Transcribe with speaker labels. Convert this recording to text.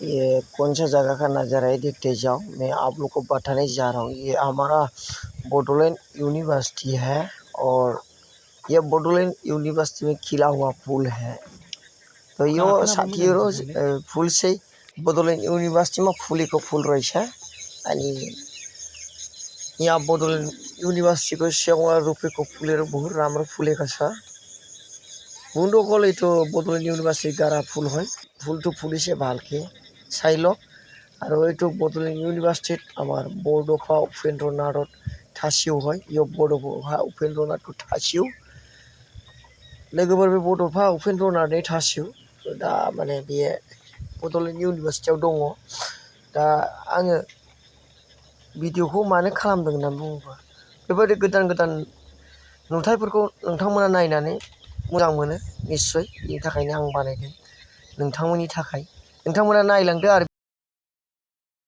Speaker 1: ये कौन सा जगह का नज़ारा है देखते जाओ। मैं आप लोग को बताने जा रहा हूँ। ये हमारा बोडोलैंड यूनिवर्सिटी है और ये बोडोलैंड यूनिवर्सिटी में खिला हुआ फूल है। तो यो साथी रोज फूल से बोडोलैंड यूनिवर्सिटी में फूलेको फूल रहेछ अनि यहाँ बोडोलैंड यूनिवर्सिटी को सेवा रोपेको फूलेर बहुत राम्रो फुलेको छ। मुन्डोकले तो बोडोलैंड यूनिवर्सिटी गारा फूल है फूल तो फुलिसे भालके चाइल और ये बोडोलैंड यूनिवर्सिटी आमार बड'फा उपेन्द्रनाथ थासिउ है ये बड'फा उपेन्द्रनाथ थासिउ लोगोफोर बे बड'फा उपेन्द्रनाथ थासिउ दा माने बे बोडोलैंड यूनिवर्सिटी दङ। दा आङो भिडिअखौ मानो खालामदों होननानै बुङोबा बेबायदि गोदान गोदान नुथायफोरखौ नोंथांमोना नायनानै मोजां मोनो निस्सय बेनि थाखायनो आं बानायदों नोंथांमोननि थाखाय। नोंथांमोना नायलांदो आरो